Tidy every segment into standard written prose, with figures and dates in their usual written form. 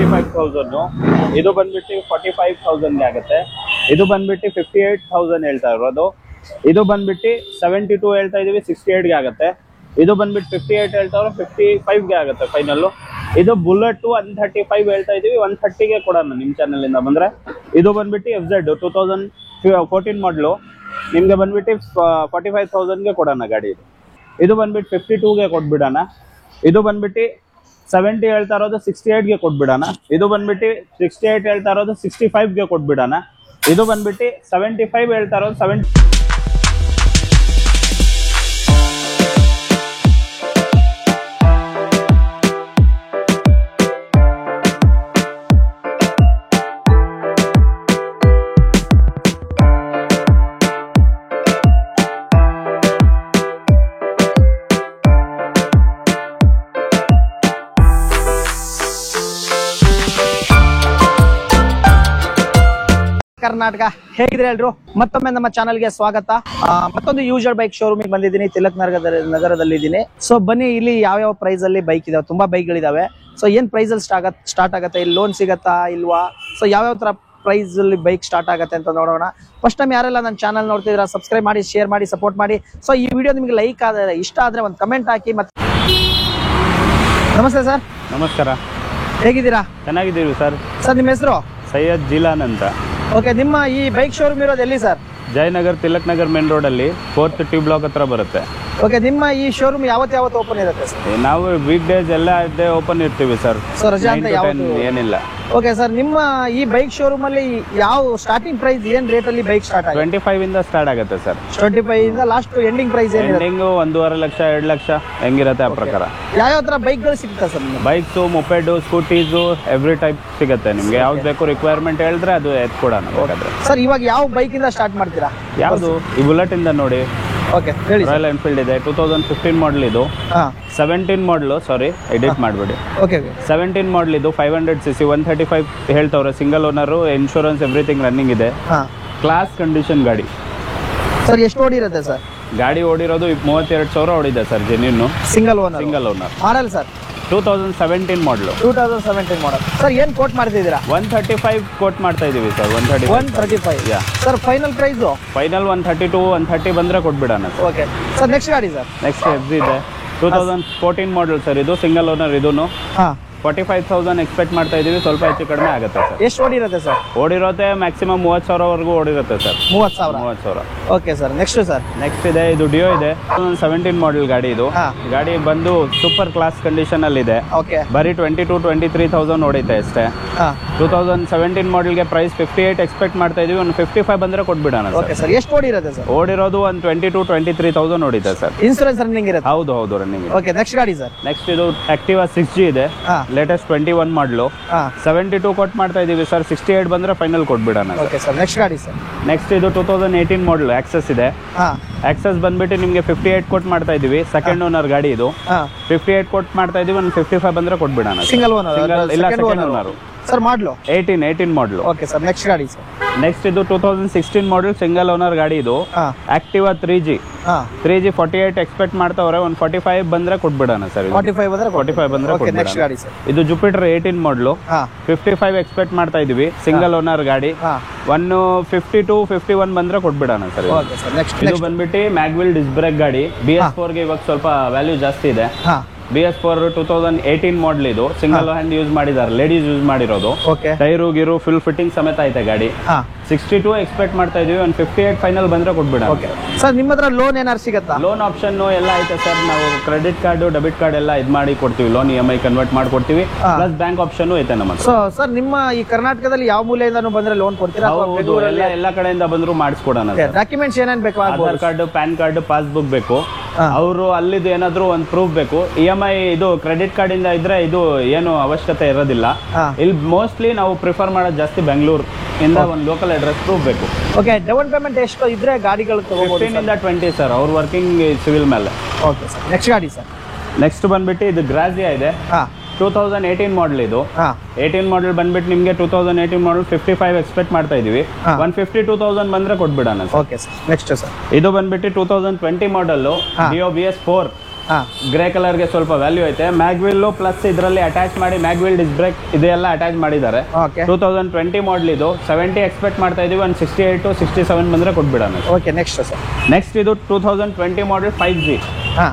45,000, ಇದು ಬಂದ್ಬಿಟ್ಟು 45,000 ಆಗುತ್ತೆ. ಇದು ಬಂದ್ಬಿಟ್ಟು 58,000 ಹೇಳ್ತಾ ಇರೋದು. ಇದು ಬಂದ್ಬಿಟ್ಟು 72 ಹೇಳ್ತಾ ಇದೀವಿ, 68 ಆಗುತ್ತೆ. ಇದು ಬಂದ್ಬಿಟ್ಟು 58 ಹೇಳ್ತಾ ಇರೋ 55 ಆಗುತ್ತೆ ಫೈನಲ್. ಇದು ಬುಲೆಟ್ 135 ಹೇಳ್ತಾ ಇದೀವಿ, 130 ಕೊಡೋಣ ನಿಮ್ ಚಾನಲ್ ಇಂದ ಬಂದ್ರೆ. ಇದು ಬಂದ್ಬಿಟ್ಟು FZ 2014 ಮಾಡಲು, ನಿಮ್ಗೆ ಬಂದ್ಬಿಟ್ಟು 45,000 ಕೊಡೋಣ ಗಾಡಿ. ಇದು ಬಂದ್ಬಿಟ್ಟು 52 ಕೊಟ್ಬಿಡೋಣ. ಇದು ಬಂದ್ಬಿಟ್ಟು 70 ಹೇಳ್ತಾ ಇರೋದು 68 ಕೊಟ್ಬಿಡೋಣ. ಇದು ಬಂದ್ಬಿಟ್ಟು 68 ಹೇಳ್ತಾ ಇರೋದು 65 ಕೊಟ್ಬಿಡೋಣ. ಇದು ಬಂದ್ಬಿಟ್ಟು 75 ಹೇಳ್ತಾ ಇರೋದು 70. ಕರ್ನಾಟಕ ಹೇಗಿದ್ರೆ ಎಲ್ರು, ಮತ್ತೊಮ್ಮೆ ನಮ್ಮ ಚಾನಲ್ಗೆ ಸ್ವಾಗತ. ಮತ್ತೊಂದು ಯೂಶರ್ ಬೈಕ್ ಶೋರೂಮ್ ಬಂದಿದ್ದೀನಿ, ತಿಲಕ್ ನಗರದಲ್ಲಿ ಇದ್ದೀನಿ. ಸೊ ಬನ್ನಿ, ಇಲ್ಲಿ ಯಾವ ಪ್ರೈಸ್ ಅಲ್ಲಿ ಬೈಕ್ ಇದಾವೆ, ತುಂಬಾ ಬೈಕ್ಗಳಿದಾವೆ. ಸೊ ಏನ್ ಪ್ರೈಸ್ ಅಲ್ಲಿ ಸ್ಟಾರ್ಟ್ ಆಗುತ್ತೆ, ಇಲ್ಲಿ ಲೋನ್ ಸಿಗತ್ತಾ ಇಲ್ವಾ, ಸೊ ಯಾವ ತರ ಪ್ರೈಸ್ ಅಲ್ಲಿ ಬೈಕ್ ಸ್ಟಾರ್ಟ್ ಆಗುತ್ತೆ ಅಂತ ನೋಡೋಣ. ಫಸ್ಟ್ ಟೈಮ್ ಯಾರೆಲ್ಲ ನನ್ನ ಚಾನಲ್ ನೋಡ್ತಿದ್ರ ಸಬ್ಸ್ಕ್ರೈಬ್ ಮಾಡಿ, ಶೇರ್ ಮಾಡಿ, ಸಪೋರ್ಟ್ ಮಾಡಿ. ಸೊ ಈ ವಿಡಿಯೋ ನಿಮಗೆ ಲೈಕ್ ಆದ್ರೆ, ಇಷ್ಟ ಆದ್ರೆ ಒಂದು ಕಮೆಂಟ್ ಹಾಕಿ. ಮತ್ತೆ ನಮಸ್ತೆ ಸರ್. ನಮಸ್ಕಾರ, ಹೇಗಿದ್ದೀರಾ? ಚೆನ್ನಾಗಿದ್ದೀವಿ ಸರ್. ಸರ್ ನಿಮ್ಮ ಹೆಸರು? ಸೈಯದ್ ಜಿಲಾನ್ ಅಂತ. ಓಕೆ, ನಿಮ್ಮ ಈ ಬೈಕ್ ಶೋರೂಮ್ ಇರೋದು ಎಲ್ಲಿ sir? Jayanagar Tilak Nagar main road ಅಲ್ಲಿ 4th T ಬ್ಲಾಕ್ ಹತ್ರ ಬರುತ್ತೆ. ಓಕೆ, ನಿಮ್ಮ ಈ ಶೋರೂಮ್ ಯಾವತ್ತು ಓಪನ್ ಇರುತ್ತೆ ಸರ್? ನಾವು ವೀಕ್ ಡೇಸ್ ಎಲ್ಲ ಓಪನ್ ಇರ್ತೀವಿ ಸರ್. ಸೊ ರಜಾ ಅಂತ ಏನಿಲ್ಲ. ಓಕೆ ಸರ್, ನಿಮ್ಮ ಈ ಬೈಕ್ ಶೋರೂಮ್ ಅಲ್ಲಿ ಯಾವ ಸ್ಟಾರ್ಟಿಂಗ್ ಪ್ರೈಸ್ ಏನ್ ರೇಟ್ ಅಲ್ಲಿ ಬೈಕ್ ಸ್ಟಾರ್ಟ್ ಆಗುತ್ತೆ? 25 ಇಂದ ಸ್ಟಾರ್ಟ್ ಆಗುತ್ತೆ ಸರ್. 25 ಇಂದ ಲಾಸ್ಟ್ ಎಂಡಿಂಗ್ ಪ್ರೈಸ್ ಏನಿದೆ? ಎಂಡಿಂಗ್ 1.5 ಲಕ್ಷ 2 ಲಕ್ಷ ಹೆಂಗಿರುತ್ತೆ ಆ ಪ್ರಕಾರ. ಯಾವ ತರ ಬೈಕ್ ಗಳು ಸಿಗುತ್ತೆ sir? Bikes, moped, scooties, every type ಸಿಗುತ್ತೆ ನಿಮ್ಗೆ. ಯಾವ್ದು ಬೇಕು ರಿಕ್ವೈರ್ಮೆಂಟ್ ಹೇಳಿದ್ರೆ ಅದು ಎತ್ಕೊಡೋಣ ಬೇಕಾದ್ರೆ. ಸರ್ ಇವಾಗ ಯಾವ ಬೈಕ್ ಇಂದ ಸ್ಟಾರ್ಟ್ ಮಾಡ್ತೀರಾ? ಯಾವುದು? ಈ ಬುಲೆಟ್ ಇಂದ ನೋಡಿ. ಓಕೆ ಹೇಳಿ. ರಾಯಲ್ ಎನ್ಫೀಲ್ಡ್ ಇದೆ, 2015 ಮಾಡಲ್ ಇದು. 17 ಮಾಡಲು, ಸಾರಿ ಎಡಿಟ್ ಮಾಡಬೇಡಿ. ಓಕೆ 17 ಮಾಡಲ್ ಇದು, 500cc, 135 ಹೇಳ್ತವ್ರೆ. Single owner, insurance everything running ಇದೆ. ಕ್ಲಾಸ್ ಕಂಡೀಷನ್ ಗಾಡಿ. ಸರ್ ಎಷ್ಟು ಓಡಿರುತ್ತೆ ಸರ್ ಗಾಡಿ? ಓಡಿರೋದು 32,000 ಓಡಿದೆ sir, genuine. Single owner? Single owner. Model sir 2017 model. 2017 ಮಾಡಲ್. ಸರ್ ಏನ್ ಕೋಟ್ ಮಾಡ್ತಿದ್ದೀರಾ? 135 ಕೋಟ್ ಮಾಡ್ತಾ ಇದೀವಿ sir. 135. Sir final price? Final 132, 130 ಬಂದ್ರೆ ಕೊಟ್ಬಿಡೋಣ. ಓಕೆ ಸರ್, ನೆಕ್ಸ್ಟ್ ಗಾಡಿ ಸರ್? ನೆಕ್ಸ್ಟ್ FZ ಇದೆ, 2014 ಮಾಡಲ್ ಸರ್. ಇದು ಸಿಂಗಲ್ ಓನರ್. ಇದೂನು 45,000 ಎಕ್ಸ್ಪೆಕ್ಟ್ ಮಾಡ್ತಾ ಇದೀವಿ, ಸ್ವಲ್ಪ ಹೆಚ್ಚು ಕಡಿಮೆ ಆಗುತ್ತೆ ಸರ್. ಎಷ್ಟು ಓಡಿರುತ್ತೆ ಸರ್? ಓಡಿರೋತ್ತೆ ಮ್ಯಾಕ್ಸಿಮಮ್ 30,000 ಓಡಿರುತ್ತೆ sir. 30,000. Okay sir, next sir? Next ಇದೆ, ಇದು ಡಿಯೋ ಇದೆ, 2017 ಮಾಡಲ್ ಗಾಡಿ. ಇದು ಗಾಡಿ ಬಂದು ಸೂಪರ್ ಕ್ಲಾಸ್ ಕಂಡೀಷನ್ ಅಲ್ಲಿ ಇದೆ. ಬರೀ 22-23,000 ಓಡಿತೆ ಅಷ್ಟೇ. 2017 ಮಾಡಲ್ಗೆ ಪ್ರೈಸ್ 58 ಎಕ್ಸ್ಪೆಕ್ಟ್ ಮಾಡ್ತಾ ಇದೀವಿ, ಒಂದು 55 ಬಂದ್ರೆ ಕೊಟ್ಬಿಡೋಣ ಸರ್. ಎಷ್ಟು ಓಡಿರುತ್ತೆ ಸರ್? ಓಡಿರೋದು ಒಂದು 22-23,000 ಓಡಿದೆ ಸರ್. ಇನ್ಸೂರೆನ್ಸ್ ರನ್ನಿಂಗ್ ಇರುತ್ತೆ? ಹೌದು ರನ್ನಿಂಗ್. ಓಕೆ, ನೆಕ್ಸ್ಟ್ ಗಾಡಿ ಸರ್? ನೆಕ್ಸ್ಟ್ ಇದು ಆಕ್ಟಿವಾ 6G ಇದೆ, ಲೇಟೆಸ್ಟ್ 21 ಮಾಡಲು. 72 ಕೊಟ್ ಮಾಡ್ತಾ ಇದೀವಿ ಸರ್, 68 ಬಂದ್ರೆ ಫೈನಲ್ ಕೊಟ್ಬಿಡೋಣ. ಓಕೆ ಸರ್, ನೆಕ್ಸ್ಟ್ ಗಾಡಿ ಸರ್? ನೆಕ್ಸ್ಟ್ ಇದು 2018 ಮಾಡಲ್ ಆಕ್ಸೆಸ್ ಇದೆ. ಆಕ್ಸೆಸ್ ಬಂದ್ಬಿಟ್ಟು ನಿಮ್ಗೆ 58 ಕೊಟ್ ಮಾಡ್ತಾ ಇದೀವಿ, ಸೆಕೆಂಡ್ ಓನರ್ ಗಾಡಿ ಇದು. 58 ಕೊಟ್ ಮಾಡ್ತಾ ಇದೀವಿ, ಒಂದು 55 ಬಂದ್ರೆ ಕೊಟ್ಬಿಡೋಣ. Single owner? ಇಲ್ಲ, second owner sir. Model 18 model. Okay sir, next ಗಾಡಿ ಸರ್? ನೆಕ್ಸ್ಟ್ ಇದು 2016 ಮಾಡಲ್ ಸಿಂಗಲ್ ಓನರ್ ಗಾಡಿ. ಇದು ಆಕ್ಟಿವಾ 3G 48 ಎಕ್ಸ್ಪೆಕ್ಟ್ ಮಾಡ್ತಾವ್ರೆ, ಒಂದು 45 ಬಂದ್ರೆ ಕೊಟ್ಬಿಡೋಣ ಸರ್. 45 ಬಂದ್ರೆ ಕೊಟ್ಬಿಡೋಣ. ಇದು ಜುಪಿಟರ್ 18 ಮಾಡಲು, 55 ಎಕ್ಸ್ಪೆಕ್ಟ್ ಮಾಡ್ತಾ ಇದೀವಿ, ಸಿಂಗಲ್ ಓನರ್ ಗಾಡಿ. 52-51 ಬಂದ್ರೆ ಕೊಟ್ಬಿಡೋಣ ಸರ್. ಇದು ಬಂದ್ಬಿಟ್ಟು ಮ್ಯಾಗ್ವಿಲ್ ಡಿಸ್ಕ್ ಬ್ರೇಕ್ ಗಾಡಿ. BS4 ಗೆ ಇವಾಗ ಸ್ವಲ್ಪ ವ್ಯಾಲ್ಯೂ ಜಾಸ್ತಿ ಇದೆ. BS4 2018 ಮಾಡಲ್. ಇದು ಸಿಂಗಲ್ ಹ್ಯಾಂಡ್ ಯೂಸ್ ಮಾಡಿದ್ದಾರೆ, ಲೇಡೀಸ್ ಯೂಸ್ ಮಾಡಿರೋದು. ಟೈರು ಗಿರು ಫುಲ್ ಫಿಟ್ಟಿಂಗ್ ಸಮೇತ ಐತೆ ಗಾಡಿ. 62 ಎಕ್ಸ್ಪೆಕ್ಟ್ ಮಾಡ್ತಾ ಇದೀವಿ, ಒಂದು 58 ಫೈನಲ್ ಬಂದ್ರೆ ಕೊಟ್ಬಿಡ. ಸರ್ ನಿಮ್ಮ ಹತ್ರ ಲೋನ್ ಏನಾರು ಸಿಗತ್ತಾ? ಲೋನ್ ಆಪ್ಷನ್ ಎಲ್ಲ ಐತೆ ಸರ್. ನಾವು ಕ್ರೆಡಿಟ್ ಕಾರ್ಡ್, ಡೆಬಿಟ್ ಕಾರ್ಡ್ ಎಲ್ಲ ಇದು ಮಾಡಿ ಕೊಡ್ತೀವಿ. ಲೋನ್ EMI ಕನ್ವರ್ಟ್ ಮಾಡ್ಕೊಡ್ತೀವಿ, ಪ್ಲಸ್ ಬ್ಯಾಂಕ್ ಆಪ್ಷನ್ ಐತೆ ನಮ್ಮ. ಸರ್ ನಿಮ್ಮ ಈ ಕರ್ನಾಟಕದಲ್ಲಿ ಯಾವ ಮೂಲೆಯಿಂದ ಬಂದ್ರೆ ಲೋನ್ ಕೊಡ್ತೀರಾ? ಎಲ್ಲ ಕಡೆಯಿಂದ ಬಂದ್ರು ಮಾಡಿಸ್ಕೊಡೋಣ. ಡಾಕ್ಯುಮೆಂಟ್ಸ್ ಏನೇನು ಬೇಕು? Aadhaar card, PAN card, passbook ಬೇಕು. ಅವರು ಅಲ್ಲಿದ್ದು ಏನಾದ್ರು ಒಂದು ಪ್ರೂಫ್ ಬೇಕು. EMI ಇದು ಕ್ರೆಡಿಟ್ ಕಾರ್ಡ್ ಇಂದ ಇದ್ರೆ ಇದು ಏನು ಅವಶ್ಯಕತೆ ಇರೋದಿಲ್ಲ. ಇಲ್ಲಿ ಮೋಸ್ಟ್ಲಿ ನಾವು ಪ್ರಿಫರ್ ಮಾಡೋದು ಜಾಸ್ತಿ ಬೆಂಗಳೂರು ಇಂದ ಒಂದು ಲೋಕಲ್ ಅಡ್ರೆಸ್ ಪ್ರೂಫ್ ಬೇಕು. ಓಕೆ, ಡೌನ್ ಪೇಮೆಂಟ್ ಎಷ್ಟು ಇದ್ರೆ ಗಾಡಿಗಳು ತಗೋಬಹುದು? 15 ಇಂದ 20 ಸರ್, ಅವ್ರ ವರ್ಕಿಂಗ್ ಸಿವಿಲ್ ಮೇಲೆ. ಓಕೆ ಸರ್, ನೆಕ್ಸ್ಟ್ ಗಾಡಿ ಸರ್? ನೆಕ್ಸ್ಟ್ ಬಂದ್ಬಿಟ್ಟು ಇದು ಗ್ರಾಜಿಯಾ ಇದೆ, 2018 ಮಾಡಲ್. ಇದು 18 ಮಾಡಲ್ ಬಂದ್ಬಿಟ್ಟು ನಿಮಗೆ 2018 ಮಾಡಲ್ 55 ಎಕ್ಸ್ಪೆಕ್ಟ್ ಮಾಡ್ತಾ ಇದೀವಿ, 152,000 ಬಂದ್ರೆ ಕೊಟ್ಬಿಡೋಣ. Okay sir, next sir? ಇದು ಬಂದ್ಬಿಟ್ಟು 2020 ಮಾಡಲ್, ಡಿಯೋ BS4 ಹಾ ಗ್ರೇ ಕಲರ್ಗೆ ಸ್ವಲ್ಪ ವ್ಯಾಲ್ಯೂ ಐತೆ. ಮ್ಯಾಗ್ವಿಲ್ ಪ್ಲಸ್ ಇದರಲ್ಲಿ ಅಟ್ಯಾಚ್ ಮಾಡಿ ಮ್ಯಾಗ್ವಿಲ್ ಡಿಸ್ ಬ್ರೇಕ್ ಇದೆಲ್ಲ ಅಟ್ಯಾಚ್ ಮಾಡಿದ್ದಾರೆ. ಓಕೆ 2020 ಮಾಡಲ್ ಇದು. 70 ಎಕ್ಸ್ಪೆಕ್ಟ್ ಮಾಡ್ತಾ ಇದೀವಿ, ಒಂದು 68 to 67 ಬಂದ್ರೆ ಕೊಟ್ಬಿಡೋಣ. Okay next sir. ನೆಕ್ಸ್ಟ್ ಇದು 2020 ಮಾಡಲ್ 5G. ಹಾ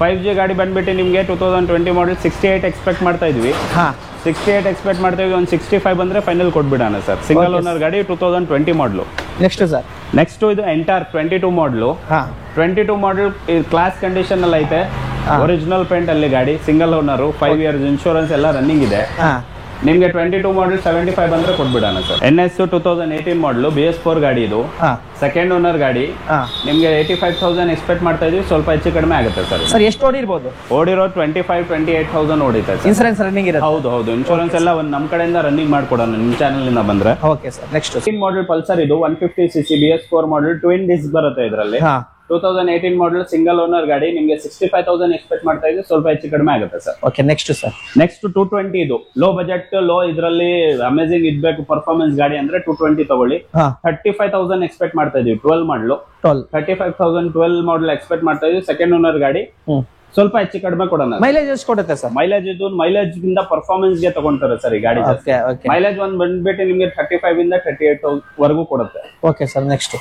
5G ಗಾಡಿ ಬಂದ್ಬಿಟ್ಟು ನಿಮಗೆ 2020 ಮಾಡಲ್ 68 ಎಕ್ಸ್ಪೆಕ್ಟ್ ಮಾಡ್ತಾ ಇದೀವಿ. ಹಾ 68 ಎಕ್ಸ್ಪೆಕ್ಟ್ ಮಾಡ್ತಾ ಇದೀವಿ, ಒಂದು 65 ಬಂದ್ರೆ ಫೈನಲ್ ಕೊಟ್ಬಿಡೋಣ ಸರ್. ಸಿಂಗಲ್ ಓನರ್ ಗಾಡಿ 2020 ಮಾಡಲು. Next sir. ನೆಕ್ಸ್ಟ್ ಇದು ಎಂಟರ್ 22 ಮಾಡಲು. ಹಾ 22 ಮಾಡಲ್ ಕ್ಲಾಸ್ ಕಂಡೀಷನ್ ಅಲ್ಲಿ ಐತೆ. ಒರಿಜಿನಲ್ ಪೇಂಟ್ ಅಲ್ಲಿ ಗಾಡಿ, ಸಿಂಗಲ್ ಓನರ್, 5 ಇಯರ್ಸ್ ಇನ್ಶೂರೆನ್ಸ್ ಎಲ್ಲ ರನ್ನಿಂಗ್ ಇದೆ. ಹಾ ನಿಮಗೆ 22 ಮಾಡಲ್ 75 ಬಂದ್ರೆ ಕೊಟ್ಬಿಡೋಣ ಸರ್. NS 2018 ಮಾಡಲು BS4 ಗಾಡಿ ಇದು. ಹಾ ಸೆಕೆಂಡ್ ಓನರ್ ಗಾಡಿ. ಹಾ ನಿಮಗೆ 85,000 ಎಕ್ಸ್ಪೆಕ್ಟ್ ಮಾಡ್ತಾ ಇದೀವಿ, ಸ್ವಲ್ಪ ಹೆಚ್ಚು ಕಡಿಮೆ ಆಗುತ್ತೆ ಸರ್. ಸರ್ ಎಷ್ಟು ಓಡಿರ್ಬೋದು? ಓಡಿರೋ 25-28,000 ಓಡಿತೆ ಸರ್. ಇನ್ಸೂರೆನ್ಸ್ ರನ್ನಿಂಗ್ ಇರುತ್ತೆ? ಹೌದು ಇನ್ಶೂರೆನ್ಸ್ ಎಲ್ಲ ಒಂದು ನಮ್ಮ ಕಡೆಯಿಂದ ರನ್ನಿಂಗ್ ಮಾಡ್ಕೊಡೋಣ ನಿಮ್ಮ ಚಾನಲ್ ಇಂದ ಬಂದ್ರೆ. Okay sir. ನೆಕ್ಸ್ಟ್ ಮಾಡಲ್ ಪಲ್ಸರ್ ಇದು 150cc BS4 ಮಾಡಲ್ ಟ್ವಿನ್ ಡಿಸ್ಕ್ ಬರುತ್ತೆ ಇದರಲ್ಲಿ. ಹಾ 2018 ಮಾಡಲ್ ಸಿಂಗಲ್ ಓನರ್ ಗಾಡಿ. ನಿಮಗೆ 65,000 ಎಕ್ಸ್ಪೆಕ್ಟ್ ಮಾಡ್ತಾ ಇದ್ದೀವಿ, ಸ್ವಲ್ಪ ಹೆಚ್ಚು ಕಡಿಮೆ ಆಗುತ್ತೆ sir. Okay next sir. Next 220 ಇದು ಲೋ ಬಜೆಟ್, ಲೋ ಇದರಲ್ಲಿ ಅಮೇಜಿಂಗ್ ಇದ್ಬೇಕು ಪರ್ಫಾರ್ಮೆನ್ಸ್ ಗಾಡಿ ಅಂದ್ರೆ 220 ತಗೊಳ್ಳಿ. 35,000 ಎಕ್ಸ್ಪೆಕ್ಟ್ ಮಾಡ್ತಾ ಇದೀವಿ. 12 ಮಾಡಲು 35,000 12 ಮಾಡಲ್ ಎಕ್ಸ್ಪೆಕ್ಟ್ ಮಾಡ್ತಾ ಇದೀವಿ. ಸೆಕೆಂಡ್ ಓನರ್ ಗಾಡಿ. ಸ್ವಲ್ಪ ಹೆಚ್ಚು ಕಡಿಮೆ ಕೊಡೋಣ. ಮೈಲೇಜ್ ಎಷ್ಟು ಕೊಡುತ್ತೆ ಸರ್? ಮೈಲೇಜ್ ಇದು ಮೈಲೇಜ್ ಗಿಂತ ಪರ್ಫಾರ್ಮೆನ್ಸ್ ಗೆ ತಗೊಂತಾರೆ ಸರ್ ಈ ಗಾಡಿ. ಮೈಲೇಜ್ ಒಂದು ಬಂದ್ಬಿಟ್ಟು ನಿಮಗೆ 35 ಇಂದ 38 ವರೆಗೂ ಕೊಡುತ್ತೆ. Okay sir. ನೆಕ್ಸ್ಟ್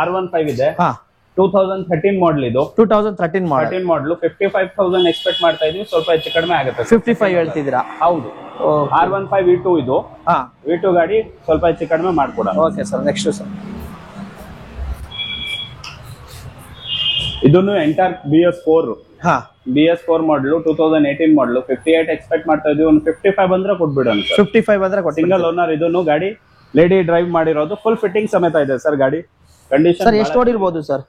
R15 ಇದೆ. ಹಾ 2013 ಮಾಡಲ್ ಇದು. 2013 ಮಾಡಲು 55,000 ಎಕ್ಸ್ಪೆಕ್ಟ್ ಮಾಡ್ತಾ ಇದೀವಿ, ಸ್ವಲ್ಪ ಹೆಚ್ಚು ಕಡಿಮೆ ಆಗುತ್ತೆ. 55 ಹೇಳ್ತಿದ್ದೀರಾ? ಹೌದು. R15 V2 ಇದು. ಹಾ V2 ಗಾಡಿ, ಸ್ವಲ್ಪ ಹೆಚ್ಚು ಕಡಿಮೆ ಮಾಡ್ಕೊಡೋಣ. Okay sir. Next sir. ಇದನ್ನು ಎಂಟರ್ BS4. ಹಾ BS4 ಮಾಡಲು 2018 ಮಾಡಲು 58 ಎಕ್ಸ್ಪೆಕ್ಟ್ ಮಾಡ್ತಾ ಇದೀವಿ, ಒಂದು 55 ಬಂದ್ರೆ ಕೊಟ್ಬಿಡೋಣ ಸರ್. 55 ಅಂದ್ರೆ ಕೊಡಿ. ಸಿಂಗಲ್ ಓನರ್ ಇದನ್ನು ಗಾಡಿ, ಲೇಡಿ ಡ್ರೈವ್ ಮಾಡಿರೋದು, ಫುಲ್ ಫಿಟ್ಟಿಂಗ್ ಸಮೇತ ಇದೆ ಸರ್ ಗಾಡಿ. ಕಂಡೀಷನ್ ಸರ್ ಎಷ್ಟು ಓಡಿರ್ಬೋದು ಸರ್?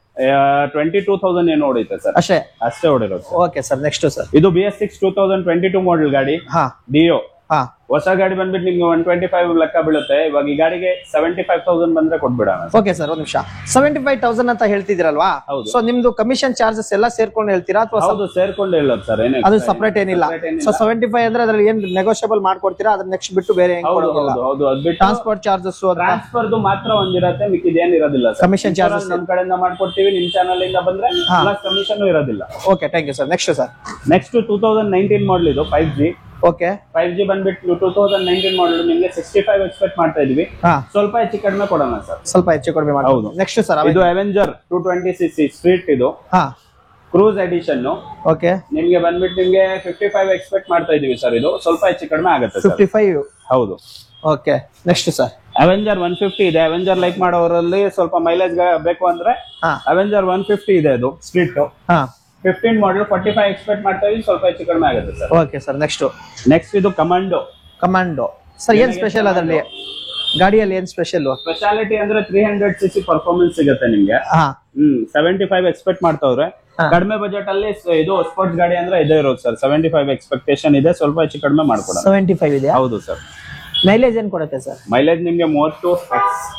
22,000 ಏನು ಓಡಿತೆ ಸರ್. ಅಷ್ಟೇ ಓಡಿರೋದು. Okay sir. Next sir. ಇದು BS6 2022 ಮಾಡಲ್ ಗಾಡಿ. ಹಾ ಡಿಯೋ. ಹಾ ಹೊಸ ಗಾಡಿ ಬಂದ್ಬಿಟ್ಟು ನಿಮ್ಗೆ 125 ಲೆಕ್ಕ ಬೀಳುತ್ತೆ. ಇವಾಗ ಈ ಗಾಡಿಗೆ 75,000 ಬಂದ್ರೆ ಕೊಟ್ಬಿಡೋಣ. Okay sir. ಒಂದ್ ನಿಮಿಷ, 75,000 ಅಂತ ಹೇಳ್ತಿದಿರಲ್ವಾ? ಸೊ ನಿಮ್ದು ಕಮಿಷನ್ ಚಾರ್ಜಸ್ ಎಲ್ಲ ಸೇರ್ಕೊಂಡು ಹೇಳ್ತೀರಾ ಅಥವಾ? ಹೌದು ಸೇರ್ಕೊಂಡು ಹೇಳೋದು ಸರ್. ಅದು ಸಪರೇಟ್ ಏನಿಲ್ಲ. ಸೊ 75 ಅಂದ್ರೆ ಅದ್ರಲ್ಲಿ ಏನ್ ನೆಗೋಷಿಯಬಲ್ ಮಾಡ್ಕೊಡ್ತೀರಾ? ಅದ್ರ ನೆಕ್ಸ್ಟ್ ಬಿಟ್ಟು ಬೇರೆ ಹೌದು ಟ್ರಾನ್ಸ್ಪೋರ್ಟ್ ಚಾರ್ಜಸ್ ಟ್ರಾನ್ಸ್ಫರ್ದು ಮಾತ್ರ ಒಂದಿರತ್ತೆ, ಮಿಕ್ಕಿದ ಏನಿರೋದಿಲ್ಲ. ಕಮಿಷನ್ ಚಾರ್ಜಸ್ ನಮ್ಮ ಕಡೆಯಿಂದ ಮಾಡ್ಕೊಡ್ತೀವಿ, ನಿಮ್ ಚಾನಲ್ ಇಂದ ಬಂದ್ರೆ ಕಮಿಷನ್ ಇರೋದಿಲ್ಲ. Okay thank you sir. Next sir. Next 2019 model ಇದು 5G. ಓಕೆ 5G ಬಂದ್ಬಿಟ್ಟು 2019 ಮಾಡಲ್ ನಿಮ್ಗೆ 65 ಎಕ್ಸ್ಪೆಕ್ಟ್ ಮಾಡ್ತಾ ಇದೀವಿ, ಸ್ವಲ್ಪ ಹೆಚ್ಚು ಕಡಿಮೆ ಕೊಡೋಣ ಸರ್. ಸ್ವಲ್ಪ ಹೆಚ್ಚು ಕಡಿಮೆ ಮಾಡಿ. ಹೌದು. Next sir. ಇದು ಅವೆಂಜರ್ 220cc ಸ್ಟ್ರೀಟ್ ಇದು. Cruise edition. ಓಕೆ ನಿಮ್ಗೆ ಬಂದ್ಬಿಟ್ಟು ನಿಮ್ಗೆ 55 ಎಕ್ಸ್ಪೆಕ್ಟ್ ಮಾಡ್ತಾ ಇದೀವಿ ಸರ್. ಇದು ಸ್ವಲ್ಪ ಹೆಚ್ಚು ಕಡಿಮೆ ಆಗುತ್ತೆ. 55. ಹೌದು. Okay next sir. ಅವೆಂಜರ್ 150 ಇದೆ. ಅವೆಂಜರ್ ಲೈಕ್ ಮಾಡೋರಲ್ಲಿ ಸ್ವಲ್ಪ ಮೈಲೇಜ್ ಬೇಕು ಅಂದ್ರೆ ಅವೆಂಜರ್ 150 ಇದೆ. ಅದು ಸ್ಟ್ರೀಟ್ 15 ಮಾಡಲ್ 45 ಎಕ್ಸ್ಪೆಕ್ಟ್ ಮಾಡ್ತಾ ಇದೀವಿ, ಸ್ವಲ್ಪ ಹೆಚ್ಚು ಕಡಿಮೆ ಆಗುತ್ತೆ ಸರ್. Okay sir. ನೆಕ್ಸ್ಟ್ ಇದು ಕಮಾಂಡೋ ಸರ್. ಏನ್ ಸ್ಪೆಷಲ್ ಅದರಲ್ಲಿ ಗಾಡಿಯಲ್ಲಿ? ಏನ್ ಸ್ಪೆಷಾಲಿಟಿ ಅಂದ್ರೆ 300cc ಪರ್ಫಾರ್ಮೆನ್ಸ್ ಸಿಗುತ್ತೆ ನಿಮ್ಗೆ. 75 ಎಕ್ಸ್ಪೆಕ್ಟ್ ಮಾಡ್ತಾವ್ರೆ. ಕಡಿಮೆ ಬಜೆಟ್ ಅಲ್ಲಿ ಇದು ಸ್ಪೋರ್ಟ್ಸ್ ಗಾಡಿ ಅಂದ್ರೆ ಇದೇ ಇರೋದು ಸರ್. 75 ಎಕ್ಸ್ಪೆಕ್ಟೇಷನ್ ಇದೆ, ಸ್ವಲ್ಪ ಹೆಚ್ಚು ಕಡಿಮೆ ಮಾಡ್ಕೊಡೋಣ. 75 ಇದೆ. ಹೌದು ಸರ್. ಮೈಲೇಜ್ ಏನ್ ಕೊಡುತ್ತೆ ಸರ್? ಮೈಲೇಜ್ ನಿಮ್ಗೆ 30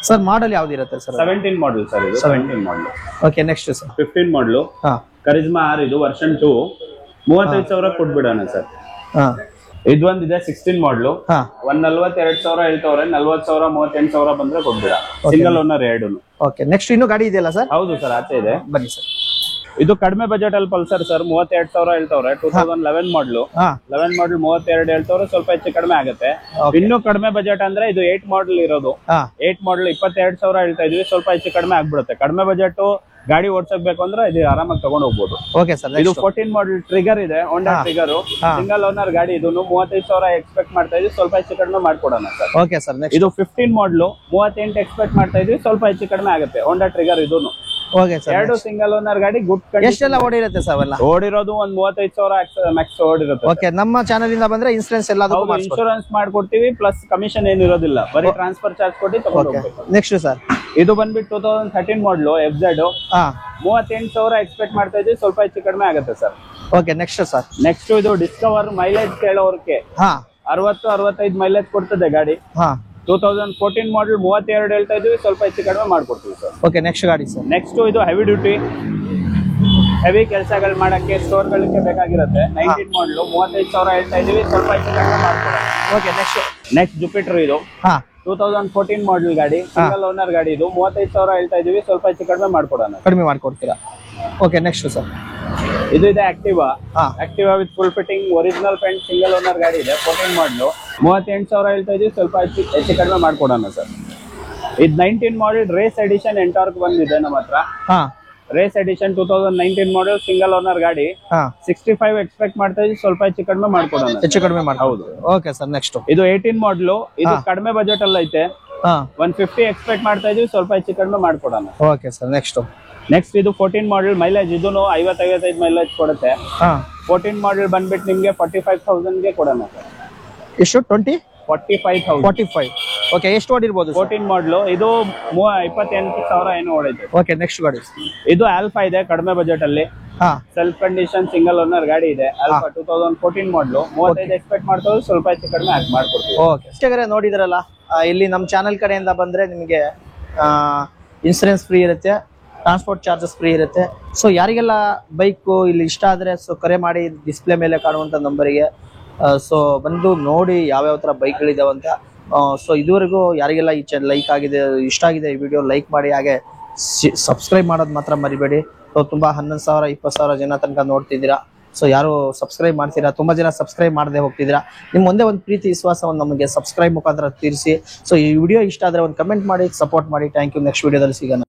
ಸರ್. ಮಾಡಲ್ ಯಾವ್ದಿರುತ್ತೆ ಸರ್? 17 ಮಾಡಲ್ ಸರ್ ಇದು. 17 model. Okay next sir. 15 model Karizma R ಇದು ವರ್ಷನ್ 2 35,000 ಕೊಟ್ಬಿಡೋಣ ಸರ್. ಇದು ಒಂದಿದೆ 16 ಮಾಡಲು 142,000 ಹೇಳ್ತವ್ರೆ. 40,000 38,000 ಬಂದ್ರೆ ಕೊಟ್ಬಿಡ. Single owner 2. ಓಕೆ ನೆಕ್ಸ್ಟ್ ಇನ್ನೂ ಗಾಡಿ ಇದೆಯಲ್ಲ ಸರ್? ಹೌದು ಸರ್, ಆಚೆ ಇದೆ. ಬನ್ನಿ ಸರ್. ಇದು ಕಡಿಮೆ ಬಜೆಟ್ ಅಲ್ಲಿ ಪಲ್ಸರ್ ಸರ್. 32,000 ಹೇಳ್ತವ್ರೆ. 2011 ಮಾಡಲು 11 ಮಾಡಲ್ 32 ಹೇಳ್ತವ್ರೆ, ಸ್ವಲ್ಪ ಹೆಚ್ಚು ಕಡಿಮೆ ಆಗುತ್ತೆ. ಇನ್ನು ಕಡಿಮೆ ಬಜೆಟ್ ಅಂದ್ರೆ ಇದು 8 ಮಾಡಲ್ ಇರೋದು. 8 ಮಾಡಲ್ 22,000 ಹೇಳ್ತಾ ಇದೀವಿ, ಸ್ವಲ್ಪ ಹೆಚ್ಚು ಕಡಿಮೆ ಆಗ್ಬಿಡುತ್ತೆ. ಕಡಿಮೆ ಬಜೆಟ್ ಗಾಡಿ ಓಡಿಸಬೇಕು ಅಂದ್ರೆ ಇದು ಆರಾಮಾಗಿ ತಗೊಂಡು ಹೋಗ್ಬೋದು. Okay sir. ಇದು 14 ಮಾಡಲ್ ಟ್ರಿಗರ್ ಇದೆ, ಹೋಂಡಾ ಟ್ರಿಗರ್. ಸಿಂಗಲ್ ಓನರ್ ಗಾಡಿ. ಇದನ್ನು 35,000 ಎಕ್ಸ್ಪೆಕ್ಟ್ ಮಾಡ್ತಾ ಇದೀವಿ, ಸ್ವಲ್ಪ ಹೆಚ್ಚು ಕಡಿಮೆ ಮಾಡ್ಕೊಡೋಣ ಸರ್. Okay sir. ಇದು 15 ಮಾಡಲು 38 ಎಕ್ಸ್ಪೆಕ್ಟ್ ಮಾಡ್ತಾ ಇದೀವಿ, ಸ್ವಲ್ಪ ಹೆಚ್ಚು ಕಡಿಮೆ ಆಗುತ್ತೆ. ಹೋಂಡಾ ಟ್ರಿಗರ್ ಇದನ್ನು. Okay sir. 2 ಸಿಂಗಲ್ ಓನರ್ ಗಾಡಿ. Good condition. ಎಷ್ಟೆಲ್ಲ ಓಡಿರುತ್ತೆ ಸರ್ ಅವೆಲ್ಲ? ಓಡಿರೋದು ಒಂದು 35,000 ಮ್ಯಾಕ್ಸ್ ಓಡಿರುತ್ತೆ. ಓಕೆ. ನಮ್ಮ ಚಾನಲ್ ಇಂದ ಬಂದ್ರೆ ಇನ್ಸೂರೆನ್ಸ್ ಎಲ್ಲ ಇನ್ಶೂರೆನ್ಸ್ ಮಾಡ್ಕೊಡ್ತೀವಿ, ಪ್ಲಸ್ ಕಮಿಷನ್ ಏನಿರೋದಿಲ್ಲ, ಬರೀ ಟ್ರಾನ್ಸ್ಫರ್ ಚಾರ್ಜ್ ಕೊಟ್ಟು ತಗೊಂಡು. Next sir. ಇದು ಬಂದ್ಬಿಟ್ಟು 2013 ಮಾಡಲು FZ 38,000 ಎಕ್ಸ್ಪೆಕ್ಟ್ ಮಾಡ್ತಾ ಇದೀವಿ, ಸ್ವಲ್ಪ ಹೆಚ್ಚು ಕಡಿಮೆ ಆಗುತ್ತೆ sir. Okay next sir. Next ಇದು ಡಿಸ್ಕವರ್. ಮೈಲೇಜ್ ಕೇಳೋರ್ಗೆ 60-65 ಮೈಲೇಜ್ ಕೊಡ್ತದೆ ಗಾಡಿ. 2014 ಮಾಡಲ್ 32 ಹೇಳ್ತಾ ಇದೀವಿ, ಸ್ವಲ್ಪ ಹೆಚ್ಚು ಕಡಿಮೆ ಮಾಡ್ಕೊಡ್ತೀವಿ ಸರ್. ಓಕೆ ನೆಕ್ಸ್ಟ್ ಗಾಡಿ ಸರ್. ನೆಕ್ಸ್ಟ್ ಇದು ಹೆವಿ ಡ್ಯೂಟಿ, ಹೆವಿ ಕೆಲಸಗಳು ಮಾಡಕ್ಕೆ ಸ್ಟೋರ್ಗಳಿಗೆ ಬೇಕಾಗಿರುತ್ತೆ. 19 ಮಾಡಲು 35,000 ಹೇಳ್ತಾ ಇದೀವಿ, ಸ್ವಲ್ಪ ಹೆಚ್ಚು ಕಡಿಮೆ ಮಾಡ್ಕೊಡೋಣ. ಓಕೆ ನೆಕ್ಸ್ಟ್ ಜುಪಿಟರ್ ಇದು 2014 ಮಾಡಲ್ ಗಾಡಿ. ಸಿಂಗಲ್ ಓನರ್ ಗಾಡಿ ಇದು. 35,000 ಹೇಳ್ತಾ ಇದೀವಿ, ಸ್ವಲ್ಪ ಹೆಚ್ಚು ಕಡಿಮೆ ಮಾಡ್ಕೊಡೋಣ. ಕಡಿಮೆ ಮಾಡ್ಕೊಡ್ತೀರಾ? Okay next sir. ಇದು ಇದೆ ಆಕ್ಟಿವಾ. ಹಾ. Activa with full fitting original paint single owner ಗಾಡಿ ಇದೆ. 14 ಮಾಡಲು 38,000 ಹೇಳ್ತಾ ಇದೀವಿ. ಸ್ವಲ್ಪ ಹೆಚ್ಚು ಕಡಿಮೆ ಮಾಡ್ಕೊಡೋಣ ಸರ್. ಇದು 19 ಮಾಡಲ್ ರೇಸ್ ಎಡಿಷನ್ ಎಂಟಾರ್ಕ್ ಬಂದಿದೆ ನಮ್ಮ ಹತ್ರ. ಹಾ. Race edition 2019 model single owner ಗಾಡಿ. ಹಾ. 65 ಎಕ್ಸ್ಪೆಕ್ಟ್ ಮಾಡ್ತಾ ಇದೀವಿ. ಸ್ವಲ್ಪ ಹೆಚ್ಚು ಕಡಿಮೆ ಮಾಡ್ಕೊಡೋಣ. ಹೆಚ್ಚು ಕಡಿಮೆ ಮಾಡಿ. ಹೌದು. ಓಕೆ ಸರ್, ನೆಕ್ಸ್ಟ್ ಇದು 18 ಮಾಡಲು. ಇದು ಕಡಿಮೆ ಬಜೆಟ್ ಅಲ್ಲಿ ಐತೆ. ಹಾ. 150 ಎಕ್ಸ್ಪೆಕ್ಟ್ ಮಾಡ್ತಾ ಇದೀವಿ. ಸ್ವಲ್ಪ ಹೆಚ್ಚು ಕಡಿಮೆ ಮಾಡ್ಕೊಡೋಣ. ಓಕೆ ಸರ್, ನೆಕ್ಸ್ಟ್ ಇದು 14 ಮಾಡಲ್ ಮೈಲೇಜ್. ಇದೂನು 50-55 ಮೈಲೇಜ್ ಕೊಡುತ್ತೆ. ಹಾ. 14 ಮಾಡಲ್ ಬಂದ್ಬಿಟ್ಟು ನಿಮ್ಗೆ 45,000 ಗೆ ಕೊಡೋಣ ಸರ್. ಎಷ್ಟು? 45,000. 45. ಓಕೆ, ಎಷ್ಟು ಓಡಿರ್ಬೋದು? 14 ಮಾಡಲು. ಇದು 28,000 ಏನು ಓಡೈತೆ. ಓಕೆ, ನೆಕ್ಸ್ಟ್ ಗಾಡಿ. ಇದು ಆಲ್ಫಾ ಇದೆ ಕಡಿಮೆ ಬಜೆಟ್ ಅಲ್ಲಿ. ಹಾ. ಸೆಲ್ಫ್ ಕಂಡೀಷನ್ ಸಿಂಗಲ್ ಓನರ್ ಗಾಡಿ ಇದೆ. ಆಲ್ಫಾ 2014 ಮಾಡಲು. 35 ಎಕ್ಸ್ಪೆಕ್ಟ್ ಮಾಡ್ತಾ ಸ್ವಲ್ಪ ಹೆಚ್ಚು ಕಡಿಮೆ ಮಾಡ್ಕೊಡ್ತೀವಿ. ಓಕೆ, ಇಷ್ಟೇ ನೋಡಿದ್ರಲ್ಲ, ಇಲ್ಲಿ ನಮ್ಮ ಚಾನಲ್ ಕಡೆಯಿಂದ ಬಂದ್ರೆ ನಿಮಗೆ ಇನ್ಸೂರೆನ್ಸ್ ಫ್ರೀ ಇರುತ್ತೆ, ಟ್ರಾನ್ಸ್ಪೋರ್ಟ್ ಚಾರ್ಜಸ್ ಫ್ರೀ ಇರುತ್ತೆ. ಸೊ ಯಾರಿಗೆಲ್ಲ ಬೈಕು ಇಲ್ಲಿ ಇಷ್ಟ ಆದ್ರೆ ಸೊ ಕರೆ ಮಾಡಿ ಡಿಸ್ಪ್ಲೇ ಮೇಲೆ ಕಾಣುವಂತ ನಂಬರಿಗೆ ಸೊ ಬಂದು ನೋಡಿ ಯಾವ್ಯಾವ ತರ ಬೈಕ್ಗಳಿದಾವಂತ. ಸೊ ಇದುವರೆಗೂ ಯಾರಿಗೆಲ್ಲ ಈ ಲೈಕ್ ಆಗಿದೆ, ಇಷ್ಟ ಆಗಿದೆ ಈ ವಿಡಿಯೋ, ಲೈಕ್ ಮಾಡಿ. ಹಾಗೆ ಸಬ್ಸ್ಕ್ರೈಬ್ ಮಾಡೋದು ಮಾತ್ರ ಮರಿಬೇಡಿ. ಸೊ ತುಂಬಾ 11,000 20,000 ಜನ ತನಕ ನೋಡ್ತಿದ್ದೀರಾ. ಸೊ ಯಾರು ಸಬ್ಸ್ಕ್ರೈಬ್ ಮಾಡ್ತೀರಾ, ತುಂಬಾ ಜನ ಸಬ್ಸ್ಕ್ರೈಬ್ ಮಾಡದೆ ಹೋಗ್ತಿದ್ದೀರಾ. ನಿಮ್ ಒಂದೇ ಒಂದು ಪ್ರೀತಿ ವಿಶ್ವಾಸವನ್ನು ನಮಗೆ ಸಬ್ಸ್ಕ್ರೈಬ್ ಮುಖಾಂತರ ತೀರಿಸಿ. ಸೊ ಈ ವಿಡಿಯೋ ಇಷ್ಟ ಆದ್ರೆ ಒಂದು ಕಮೆಂಟ್ ಮಾಡಿ, ಸಪೋರ್ಟ್ ಮಾಡಿ. Thank you. ನೆಕ್ಸ್ಟ್ ವಿಡಿಯೋದಲ್ಲಿ ಸಿಗೋಣ.